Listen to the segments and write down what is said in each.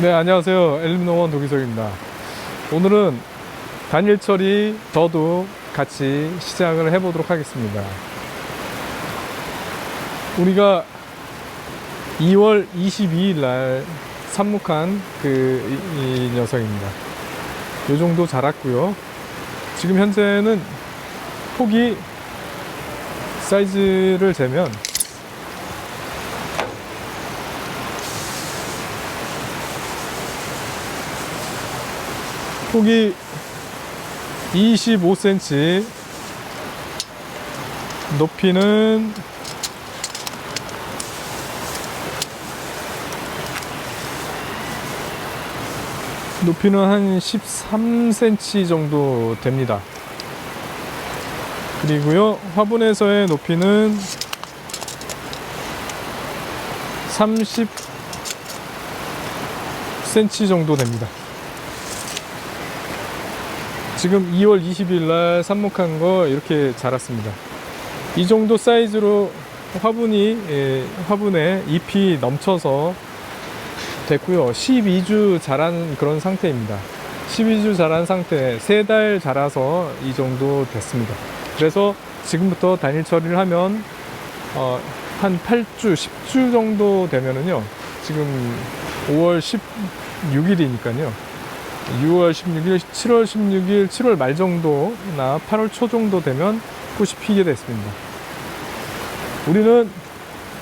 네, 안녕하세요. 엘림노원 도기석입니다. 오늘은 단일 처리 저도 같이 시작을 해보도록 하겠습니다. 우리가 2월 22일 날 삽목한 이 녀석입니다. 이 정도 자랐고요. 지금 현재는 폭이 사이즈를 재면 폭이 25cm, 높이는 한 13cm 정도 됩니다. 그리고요, 화분에서의 높이는 30cm 정도 됩니다. 지금 2월 20일 날 삽목한 거 이렇게 자랐습니다. 이 정도 사이즈로 화분에 잎이 넘쳐서 됐고요. 12주 자란 그런 상태입니다. 12주 자란 상태, 3달 자라서 이 정도 됐습니다. 그래서 지금부터 단일 처리를 하면 한 8주, 10주 정도 되면은요, 지금 5월 16일이니까요. 6월 16일, 7월 16일, 7월 말 정도나 8월 초 정도 되면 꽃이 피게 됐습니다. 우리는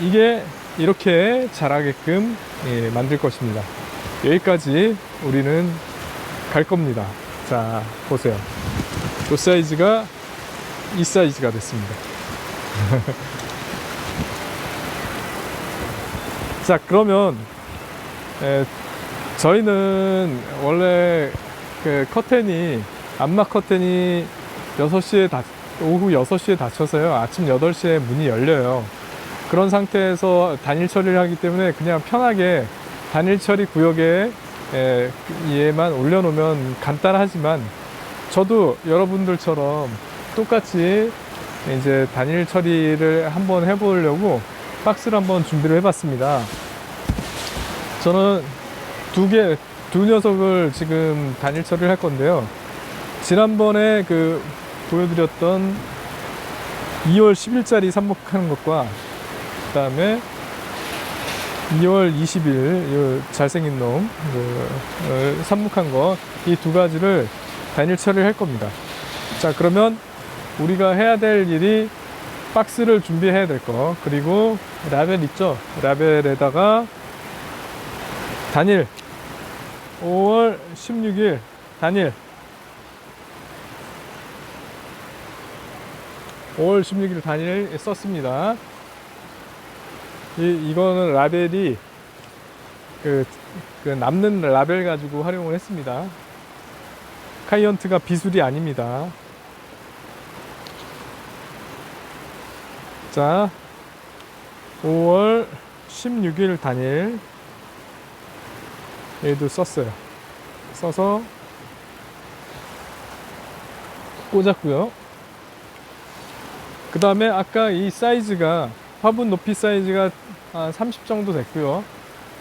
이게 이렇게 자라게끔 만들 것입니다. 여기까지 우리는 갈 겁니다. 자, 보세요. 이 사이즈가 이 사이즈가 됐습니다. 자, 그러면 저희는 원래 그 암막 커튼이 오후 6시에 닫혀서요. 아침 8시에 문이 열려요. 그런 상태에서 단일 처리를 하기 때문에 그냥 편하게 단일 처리 구역에 얘만 올려놓으면 간단하지만, 저도 여러분들처럼 똑같이 이제 단일 처리를 한번 해보려고 박스를 한번 준비를 해봤습니다. 저는 두 녀석을 지금 단일 처리를 할 건데요. 지난번에 보여드렸던 2월 10일짜리 삽목하는 것과 그 다음에 2월 20일 잘생긴 놈 삽목한 거, 이 두 가지를 단일 처리를 할 겁니다. 자, 그러면 우리가 해야 될 일이 박스를 준비해야 될 거, 그리고 라벨 있죠? 라벨에다가 단일 5월 16일 단일 5월 16일 단일 썼습니다. 이거는 라벨이 남는 라벨 가지고 활용을 했습니다. 카이언트가 비술이 아닙니다. 자, 5월 16일 단일 얘도 썼어요. 써서 꽂았고요. 그 다음에 아까 이 사이즈가, 화분 높이 사이즈가 한 30 정도 됐고요.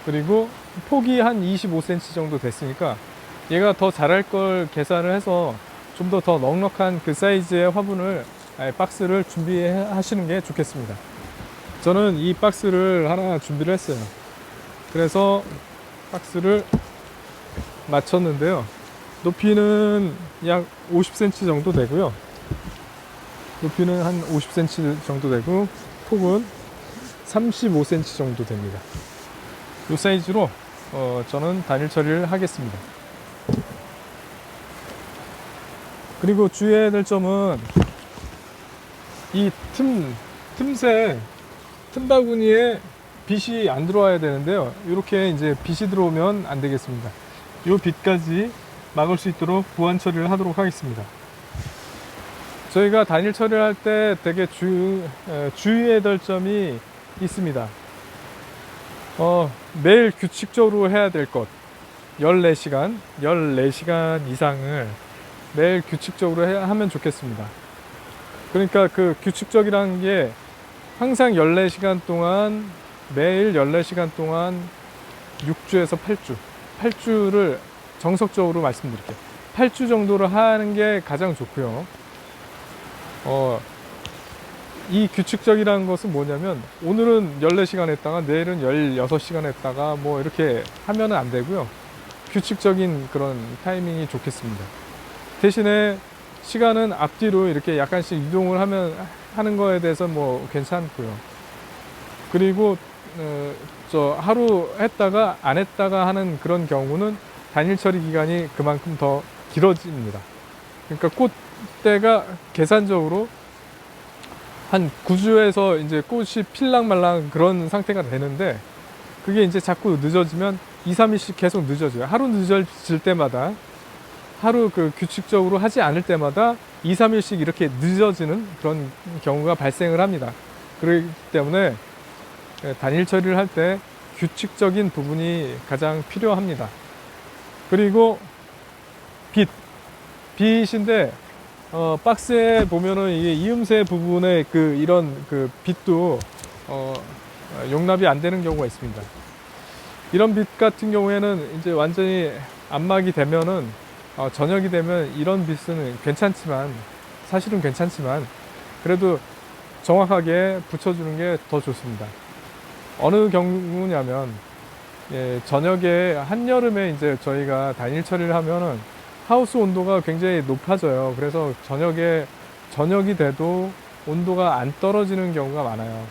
그리고 폭이 한 25cm 정도 됐으니까 얘가 더 자랄 걸 계산을 해서 좀 더 넉넉한 그 사이즈의 박스를 준비하시는 게 좋겠습니다. 저는 이 박스를 하나 준비를 했어요. 그래서 박스를 맞췄는데요. 높이는 약 50cm 정도 되고요. 높이는 한 50cm 정도 되고, 폭은 35cm 정도 됩니다. 이 사이즈로 저는 단일 처리를 하겠습니다. 그리고 주의해야 될 점은 이 틈새, 틈바구니에 빛이 안 들어와야 되는데요. 이렇게 이제 빛이 들어오면 안 되겠습니다. 이 빛까지 막을 수 있도록 보완 처리를 하도록 하겠습니다. 저희가 단일 처리를 할 때 되게 주의해야 될 점이 있습니다. 매일 규칙적으로 해야 될 것, 14시간 이상을 매일 규칙적으로 하면 좋겠습니다. 그러니까 그 규칙적이라는 게 항상 14시간 동안, 매일 14시간 동안 6주에서 8주, 8주를 정석적으로 말씀드릴게요. 8주 정도를 하는 게 가장 좋고요. 이 규칙적이라는 것은 뭐냐면 오늘은 14시간 했다가 내일은 16시간 했다가 뭐 이렇게 하면은 안 되고요. 규칙적인 그런 타이밍이 좋겠습니다. 대신에 시간은 앞뒤로 이렇게 약간씩 이동을 하는 거에 대해서 뭐 괜찮고요. 그리고 하루 했다가 안 했다가 하는 그런 경우는 단일 처리 기간이 그만큼 더 길어집니다. 그러니까 꽃대가 계산적으로 한 9주에서 이제 꽃이 필랑말랑 그런 상태가 되는데, 그게 이제 자꾸 늦어지면 2, 3일씩 계속 늦어져요. 하루 늦어질 때마다, 하루 그 규칙적으로 하지 않을 때마다 2, 3일씩 이렇게 늦어지는 그런 경우가 발생을 합니다. 그렇기 때문에 단일 처리를 할 때 규칙적인 부분이 가장 필요합니다. 그리고 빛인데 박스에 보면은 이게 이음새 부분에 이런 빛도 용납이 안 되는 경우가 있습니다. 이런 빛 같은 경우에는 이제 완전히 안막이 되면은 저녁이 되면 이런 빛은 사실은 괜찮지만 그래도 정확하게 붙여주는 게 더 좋습니다. 어느 경우냐면, 저녁에 한여름에 이제 저희가 단일 처리를 하면은 하우스 온도가 굉장히 높아져요. 그래서 저녁이 돼도 온도가 안 떨어지는 경우가 많아요.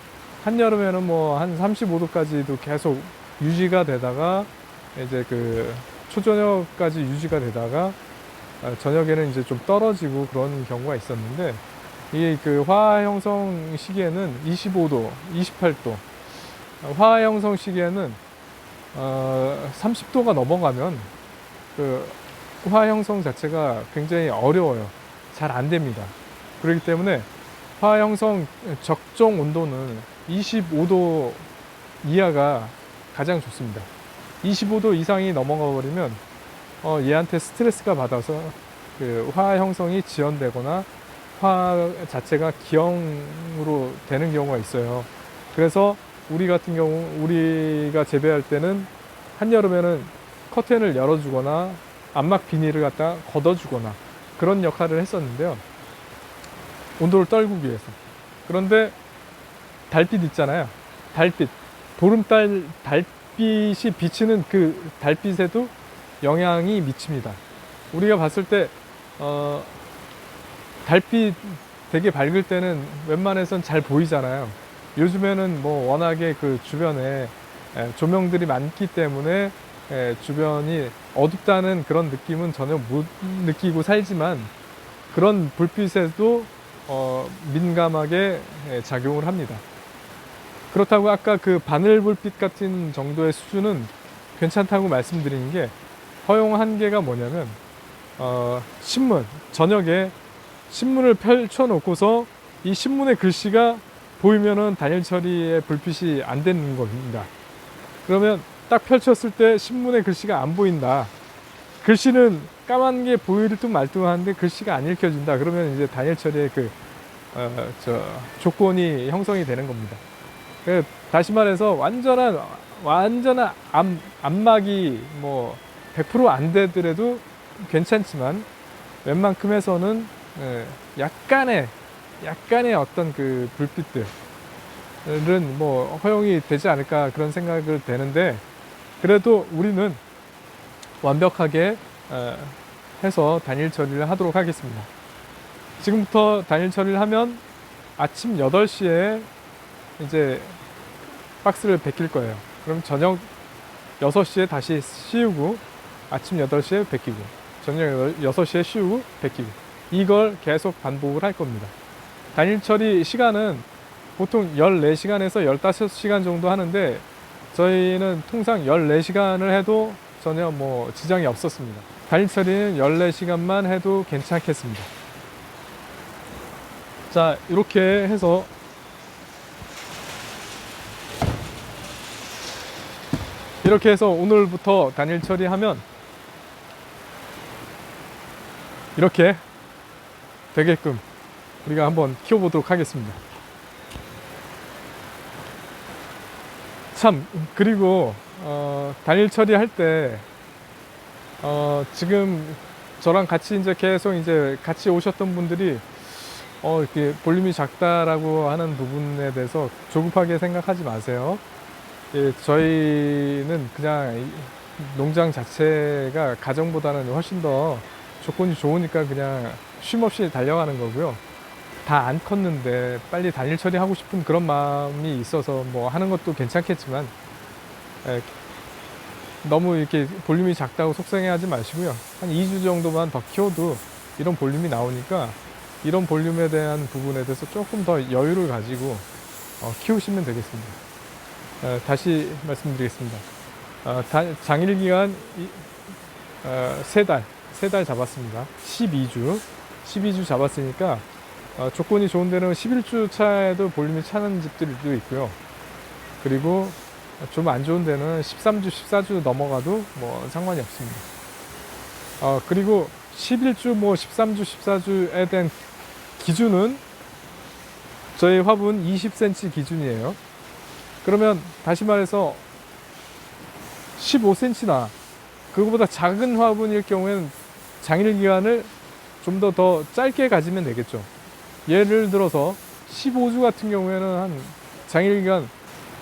한여름에는 뭐 한 35도까지도 계속 유지가 되다가 이제 초저녁까지 유지가 되다가 저녁에는 이제 좀 떨어지고 그런 경우가 있었는데, 이 화학 형성 시기에는 25도, 28도, 화학 형성 시기에는 30도가 넘어가면 화학 형성 자체가 굉장히 어려워요. 잘 안 됩니다. 그렇기 때문에 화학 형성 적정 온도는 25도 이하가 가장 좋습니다. 25도 이상이 넘어가 버리면 얘한테 스트레스가 받아서 화학 형성이 지연되거나 화학 자체가 기형으로 되는 경우가 있어요. 그래서 우리가 재배할 때는 한여름에는 커튼을 열어주거나 암막 비닐을 갖다 걷어주거나 그런 역할을 했었는데요. 온도를 떨구기 위해서. 그런데 달빛 있잖아요. 달빛이 비치는 그 달빛에도 영향이 미칩니다. 우리가 봤을 때 달빛 되게 밝을 때는 웬만해선 잘 보이잖아요. 요즘에는 뭐 워낙에 주변에 조명들이 많기 때문에 주변이 어둡다는 그런 느낌은 전혀 못 느끼고 살지만, 그런 불빛에도 민감하게 작용을 합니다. 그렇다고 아까 바늘 불빛 같은 정도의 수준은 괜찮다고 말씀드리는 게, 허용 한계가 뭐냐면 저녁에 신문을 펼쳐 놓고서 이 신문의 글씨가 보이면은 단일 처리의 불빛이 안 되는 겁니다. 그러면 딱 펼쳤을 때 신문의 글씨가 안 보인다. 글씨는 까만 게 보일 듯 말 듯 하는데 글씨가 안 읽혀진다. 그러면 이제 단일 처리의 조건이 형성이 되는 겁니다. 다시 말해서 완전한 안막이 뭐 100% 안 되더라도 괜찮지만, 웬만큼에서는 약간의 어떤 불빛들은 뭐 허용이 되지 않을까 그런 생각을 되는데, 그래도 우리는 완벽하게 해서 단일 처리를 하도록 하겠습니다. 지금부터 단일 처리를 하면 아침 8시에 이제 박스를 벗길 거예요. 그럼 저녁 6시에 다시 씌우고, 아침 8시에 벗기고, 저녁 6시에 씌우고 벗기고, 이걸 계속 반복을 할 겁니다. 단일 처리 시간은 보통 14시간에서 15시간 정도 하는데, 저희는 통상 14시간을 해도 전혀 뭐 지장이 없었습니다. 단일 처리는 14시간만 해도 괜찮겠습니다. 자, 이렇게 해서 오늘부터 단일 처리하면 이렇게 되게끔 우리가 한번 키워보도록 하겠습니다. 참, 그리고 단일 처리할 때 지금 저랑 같이 이제 계속 이제 같이 오셨던 분들이 이렇게 볼륨이 작다라고 하는 부분에 대해서 조급하게 생각하지 마세요. 예, 저희는 그냥 농장 자체가 가정보다는 훨씬 더 조건이 좋으니까 그냥 쉼 없이 달려가는 거고요. 다 안 컸는데 빨리 단일 처리하고 싶은 그런 마음이 있어서 뭐 하는 것도 괜찮겠지만, 예, 너무 이렇게 볼륨이 작다고 속상해하지 마시고요. 한 2주 정도만 더 키워도 이런 볼륨이 나오니까 이런 볼륨에 대한 부분에 대해서 조금 더 여유를 가지고 키우시면 되겠습니다. 다시 말씀드리겠습니다. 장일기간 3달 잡았습니다. 12주 잡았으니까 조건이 좋은 데는 11주 차에도 볼륨이 차는 집들도 있고요. 그리고 좀 안 좋은 데는 13주, 14주 넘어가도 뭐 상관이 없습니다. 그리고 11주, 뭐 13주, 14주에 대한 기준은 저희 화분 20cm 기준이에요. 그러면 다시 말해서 15cm나 그거보다 작은 화분일 경우에는 장일 기간을 좀 더 짧게 가지면 되겠죠. 예를 들어서 15주 같은 경우에는 한 장일 기간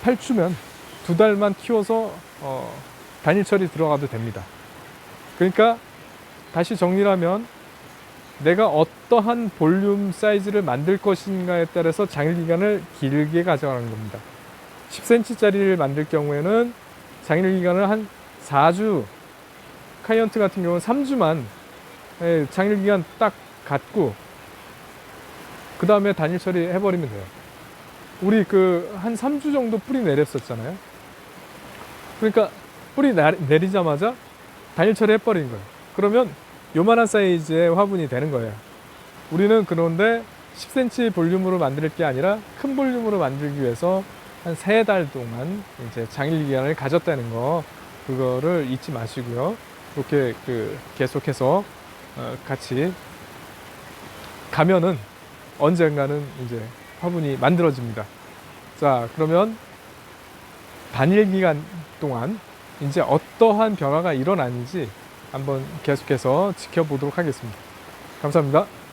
8주면 2달만 키워서 단일 처리 들어가도 됩니다. 그러니까 다시 정리를 하면 내가 어떠한 볼륨 사이즈를 만들 것인가에 따라서 장일 기간을 길게 가져가는 겁니다. 10cm짜리를 만들 경우에는 장일 기간을 한 4주, 카이언트 같은 경우는 3주만 장일 기간 딱 갖고 그 다음에 단일 처리 해버리면 돼요. 우리 한 3주 정도 뿌리 내렸었잖아요. 그러니까 뿌리 내리자마자 단일 처리 해버린 거예요. 그러면 요만한 사이즈의 화분이 되는 거예요. 우리는 그런데 10cm 볼륨으로 만들 게 아니라 큰 볼륨으로 만들기 위해서 한 3달 동안 이제 장일 기간을 가졌다는 거, 그거를 잊지 마시고요. 이렇게 계속해서 같이 가면은 언젠가는 이제 화분이 만들어집니다. 자, 그러면 단일 기간 동안 이제 어떠한 변화가 일어나는지 한번 계속해서 지켜보도록 하겠습니다. 감사합니다.